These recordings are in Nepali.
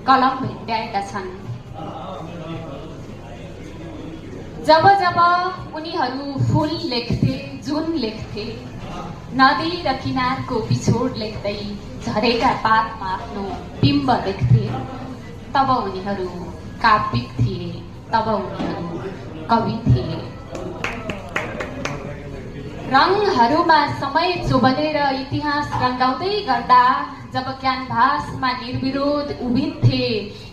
कलम भेट्याएका छन्। जब जब उनीहरू फूल लेख्थे, जुन लेख्थे, नदी र किनारको बिछोड लेख्दै झरेका पातमा आफ्नो बिम्ब देख्थे, तब उनीहरू काव्यिक थिए, तब उनीहरू कवि थिए। रङहरूमा समय चोबलेर इतिहास रंगाउँदै गर्दा जब क्यानभासमा निर्विरोध उभिन्थे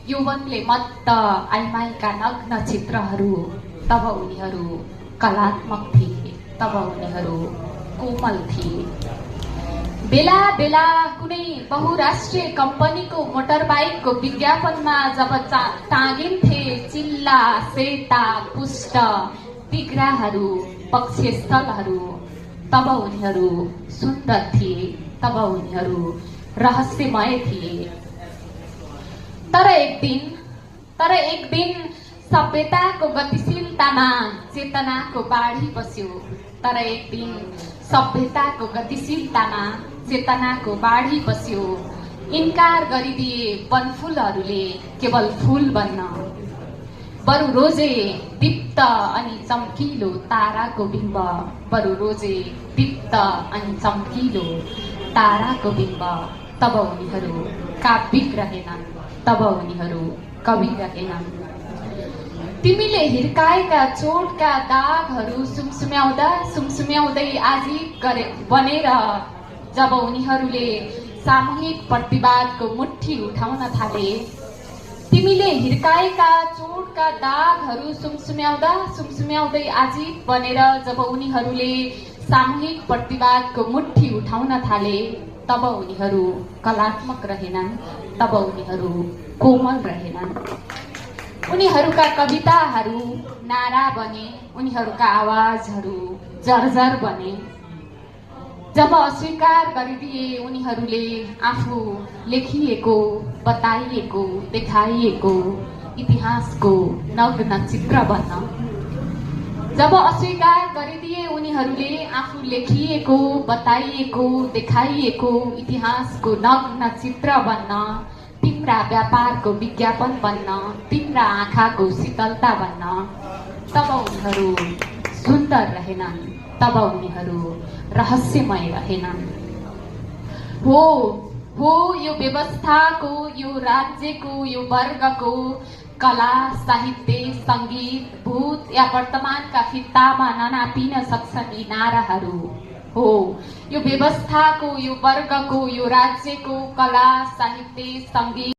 यौवनले मत्त आइमाईका नग्न चित्रहरू, तब उनीहरू कलात्मक थिए, तब उनीहरू कोमल थिए। बेला बेला कुनै बहुराष्ट्रिय कम्पनीको मोटरबाइकको विज्ञापनमा जब टाँगिन्थे चिल्ला, सेता, पुष्ट, तिग्राहरू, पक्षस्थलहरू, तब उनीहरू सुन्दर थिए, तब उनीहरू रहस्यमय थिए। तर एक दिन सभ्यताको गतिशीलतामा चेतनाको बाढी बस्यो। तर एक दिन सभ्यताको गतिशीलतामा चेतनाको बाढी बस्यो। इन्कार गरिदिए वनफूलहरूले केवल फूल बन्न। बरु रोजे दीप्त अनि चम्किलो ताराको बिम्ब, बरु रोजे दीप्त अनि चम्किलो ताराको बिम्ब, तब उनीहरू काव्यिक रहेनन्, तब उनीहरू कवि रहेनन्। तिमीले हिर्काएका चोटका दागहरू सुमसुम्याउँदै आजीव गरे बनेर जब उनीहरूले सामूहिक प्रतिवादको मुट्ठी उठाउन थाले। तिमीले हिर्काएका चोटका दागहरू सुमसुम्याउँदै आजीव बनेर जब उनीहरूले सामूहिक प्रतिवादको मुट्ठी उठाउन थाले, तब उनीहरू कलात्मक रहेनन्, तब उनीहरू कोमल रहेनन्। उनीहरूका कविताहरू नारा बने, उनीहरूका आवाजहरू जर्जर बने। जब अस्वीकार गरिदिए उनीहरूले आफू लेखिएको, बताइएको, देखाइएको इतिहासको नग्न चित्र बन्न। जब अस्वीकार गरिदिए उनीहरूले आफू लेखिएको, बताइएको, देखाइएको इतिहासको नग्न चित्र बन्न, तिम्रा व्यापारको विज्ञापन बन्न, तिम्रा आँखाको शीतलता बन्न, तब उनीहरू सुन्दर रहेनन्, तब उनीहरू रहस्यमय रहेनन्। हो यो व्यवस्थाको, यो राज्यको, यो वर्गको कला, साहित्य, संगीत, भूत या वर्तमानका फित्तामा ननापिन सक्छन् यी नाराहरू। हो यो व्यवस्थाको, यो वर्गको, यो राज्यको कला, साहित्य, संगीत